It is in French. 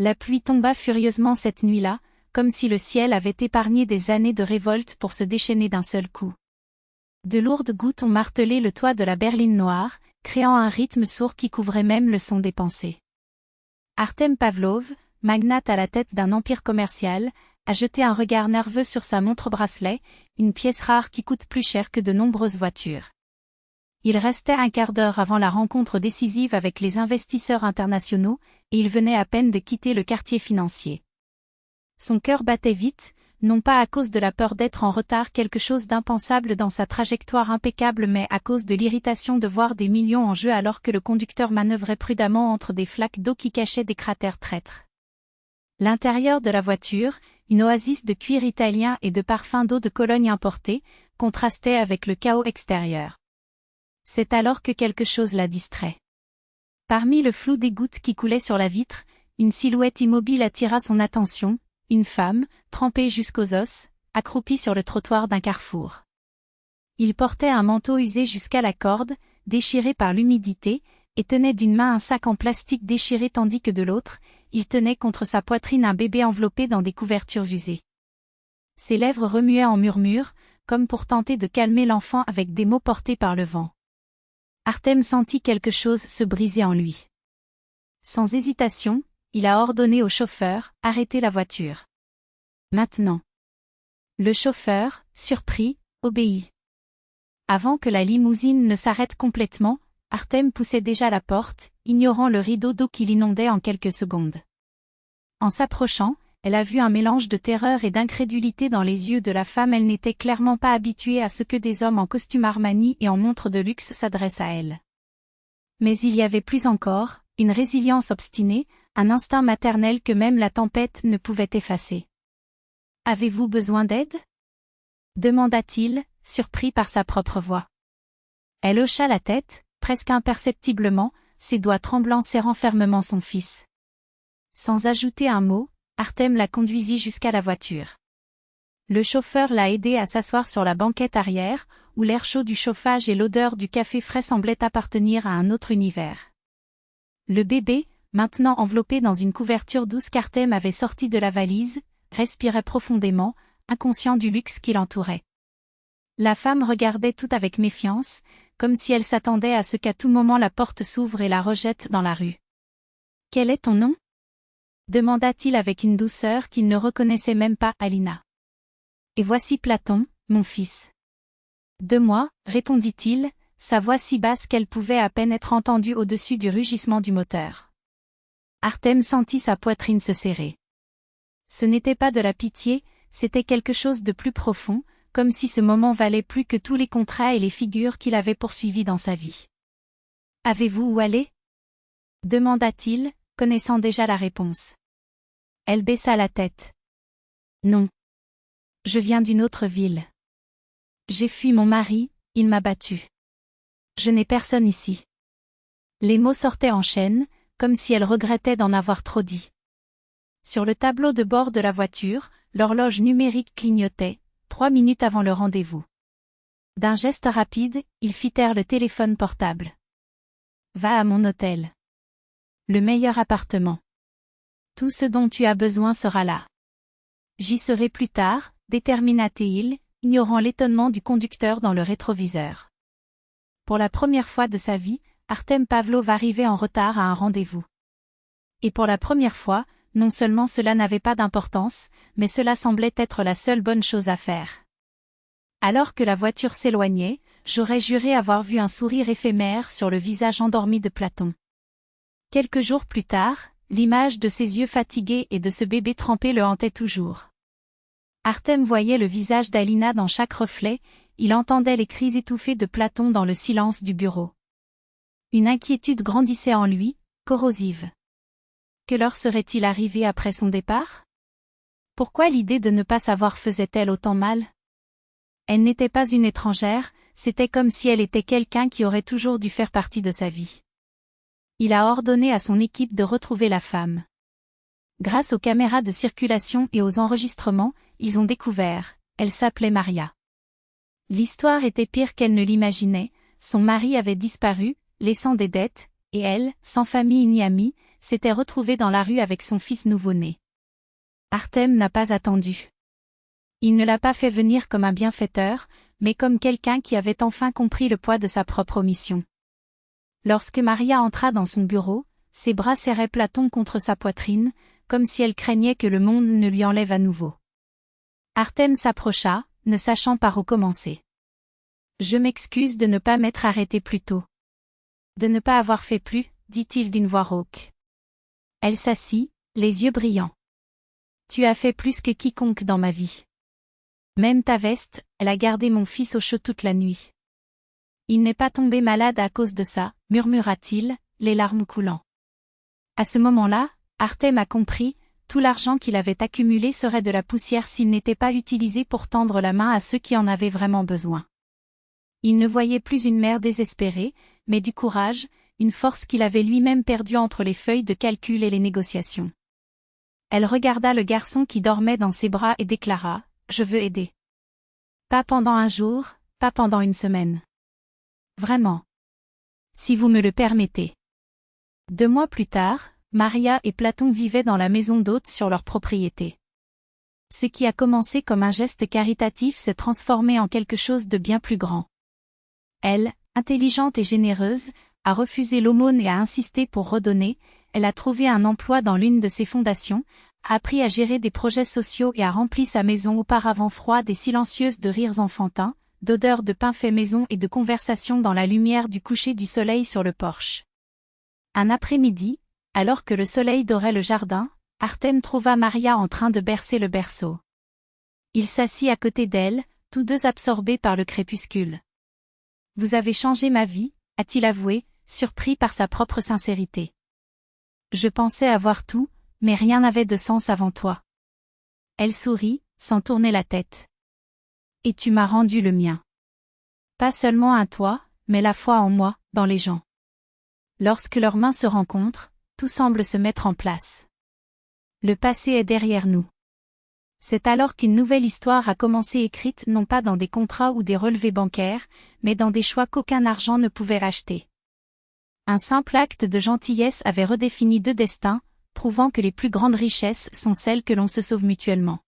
La pluie tomba furieusement cette nuit-là, comme si le ciel avait épargné des années de révolte pour se déchaîner d'un seul coup. De lourdes gouttes ont martelé le toit de la berline noire, créant un rythme sourd qui couvrait même le son des pensées. Artem Pavlov, magnate à la tête d'un empire commercial, a jeté un regard nerveux sur sa montre-bracelet, une pièce rare qui coûte plus cher que de nombreuses voitures. Il restait un quart d'heure avant la rencontre décisive avec les investisseurs internationaux, et il venait à peine de quitter le quartier financier. Son cœur battait vite, non pas à cause de la peur d'être en retard, quelque chose d'impensable dans sa trajectoire impeccable, mais à cause de l'irritation de voir des millions en jeu alors que le conducteur manœuvrait prudemment entre des flaques d'eau qui cachaient des cratères traîtres. L'intérieur de la voiture, une oasis de cuir italien et de parfums d'eau de Cologne importés, contrastait avec le chaos extérieur. C'est alors que quelque chose la distrait. Parmi le flou des gouttes qui coulaient sur la vitre, une silhouette immobile attira son attention, une femme, trempée jusqu'aux os, accroupie sur le trottoir d'un carrefour. Il portait un manteau usé jusqu'à la corde, déchiré par l'humidité, et tenait d'une main un sac en plastique déchiré tandis que de l'autre, il tenait contre sa poitrine un bébé enveloppé dans des couvertures usées. Ses lèvres remuaient en murmures, comme pour tenter de calmer l'enfant avec des mots portés par le vent. Artem sentit quelque chose se briser en lui. Sans hésitation, il a ordonné au chauffeur « Arrêtez la voiture. Maintenant ». Le chauffeur, surpris, obéit. Avant que la limousine ne s'arrête complètement, Artem poussait déjà la porte, ignorant le rideau d'eau qui l'inondait en quelques secondes. En s'approchant, elle a vu un mélange de terreur et d'incrédulité dans les yeux de la femme. Elle n'était clairement pas habituée à ce que des hommes en costume Armani et en montre de luxe s'adressent à elle. Mais il y avait plus encore, une résilience obstinée, un instinct maternel que même la tempête ne pouvait effacer. « Avez-vous besoin d'aide » demanda-t-il, surpris par sa propre voix. Elle hocha la tête, presque imperceptiblement, ses doigts tremblants serrant fermement son fils. Sans ajouter un mot, Artem la conduisit jusqu'à la voiture. Le chauffeur l'a aidée à s'asseoir sur la banquette arrière, où l'air chaud du chauffage et l'odeur du café frais semblaient appartenir à un autre univers. Le bébé, maintenant enveloppé dans une couverture douce qu'Artem avait sortie de la valise, respirait profondément, inconscient du luxe qui l'entourait. La femme regardait tout avec méfiance, comme si elle s'attendait à ce qu'à tout moment la porte s'ouvre et la rejette dans la rue. « Quel est ton nom » demanda-t-il avec une douceur qu'il ne reconnaissait même pas, Alina. « Et voici Platon, mon fils. »« De moi » répondit-il, sa voix si basse qu'elle pouvait à peine être entendue au-dessus du rugissement du moteur. Artem sentit sa poitrine se serrer. Ce n'était pas de la pitié, c'était quelque chose de plus profond, comme si ce moment valait plus que tous les contrats et les figures qu'il avait poursuivis dans sa vie. « Avez-vous où aller » demanda-t-il, connaissant déjà la réponse. Elle baissa la tête. « Non. Je viens d'une autre ville. J'ai fui mon mari, il m'a battue. Je n'ai personne ici. » Les mots sortaient en chaîne, comme si elle regrettait d'en avoir trop dit. Sur le tableau de bord de la voiture, l'horloge numérique clignotait, 3 minutes avant le rendez-vous. D'un geste rapide, il fit taire le téléphone portable. « Va à mon hôtel. Le meilleur appartement. Tout ce dont tu as besoin sera là. J'y serai plus tard, » détermina-t-il, ignorant l'étonnement du conducteur dans le rétroviseur. Pour la première fois de sa vie, Artem Pavlov arrivait en retard à un rendez-vous. Et pour la première fois, non seulement cela n'avait pas d'importance, mais cela semblait être la seule bonne chose à faire. Alors que la voiture s'éloignait, j'aurais juré avoir vu un sourire éphémère sur le visage endormi de Platon. Quelques jours plus tard, l'image de ses yeux fatigués et de ce bébé trempé le hantait toujours. Artem voyait le visage d'Alina dans chaque reflet, il entendait les cris étouffés de Platon dans le silence du bureau. Une inquiétude grandissait en lui, corrosive. Que leur serait-il arrivé après son départ ? Pourquoi l'idée de ne pas savoir faisait-elle autant mal ? Elle n'était pas une étrangère, c'était comme si elle était quelqu'un qui aurait toujours dû faire partie de sa vie. Il a ordonné à son équipe de retrouver la femme. Grâce aux caméras de circulation et aux enregistrements, ils ont découvert, elle s'appelait Maria. L'histoire était pire qu'elle ne l'imaginait, son mari avait disparu, laissant des dettes, et elle, sans famille ni amis, s'était retrouvée dans la rue avec son fils nouveau-né. Artem n'a pas attendu. Il ne l'a pas fait venir comme un bienfaiteur, mais comme quelqu'un qui avait enfin compris le poids de sa propre omission. Lorsque Maria entra dans son bureau, ses bras serraient Platon contre sa poitrine, comme si elle craignait que le monde ne lui enlève à nouveau. Artem s'approcha, ne sachant par où commencer. « Je m'excuse de ne pas m'être arrêté plus tôt. De ne pas avoir fait plus, dit-il d'une voix rauque. Elle s'assit, les yeux brillants. Tu as fait plus que quiconque dans ma vie. Même ta veste, elle a gardé mon fils au chaud toute la nuit. Il n'est pas tombé malade à cause de ça, murmura-t-il, les larmes coulant. À ce moment-là, Artem a compris, tout l'argent qu'il avait accumulé serait de la poussière s'il n'était pas utilisé pour tendre la main à ceux qui en avaient vraiment besoin. Il ne voyait plus une mère désespérée, mais du courage, une force qu'il avait lui-même perdue entre les feuilles de calcul et les négociations. Elle regarda le garçon qui dormait dans ses bras et déclara « Je veux aider. Pas pendant un jour, pas pendant une semaine. Vraiment. Si vous me le permettez. » 2 mois plus tard, Maria et Platon vivaient dans la maison d'hôte sur leur propriété. Ce qui a commencé comme un geste caritatif s'est transformé en quelque chose de bien plus grand. Elle, intelligente et généreuse, a refusé l'aumône et a insisté pour redonner. Elle a trouvé un emploi dans l'une de ses fondations, a appris à gérer des projets sociaux et a rempli sa maison auparavant froide et silencieuse de rires enfantins, d'odeurs de pain fait maison et de conversations dans la lumière du coucher du soleil sur le porche. Un après-midi, alors que le soleil dorait le jardin, Artem trouva Maria en train de bercer le berceau. Il s'assit à côté d'elle, tous deux absorbés par le crépuscule. « Vous avez changé ma vie », a-t-il avoué, surpris par sa propre sincérité. « Je pensais avoir tout, mais rien n'avait de sens avant toi. » Elle sourit, sans tourner la tête. « Et tu m'as rendu le mien. Pas seulement un toit, mais la foi en moi, dans les gens. » Lorsque leurs mains se rencontrent, tout semble se mettre en place. Le passé est derrière nous. C'est alors qu'une nouvelle histoire a commencé écrite non pas dans des contrats ou des relevés bancaires, mais dans des choix qu'aucun argent ne pouvait racheter. Un simple acte de gentillesse avait redéfini 2 destins, prouvant que les plus grandes richesses sont celles que l'on se sauve mutuellement.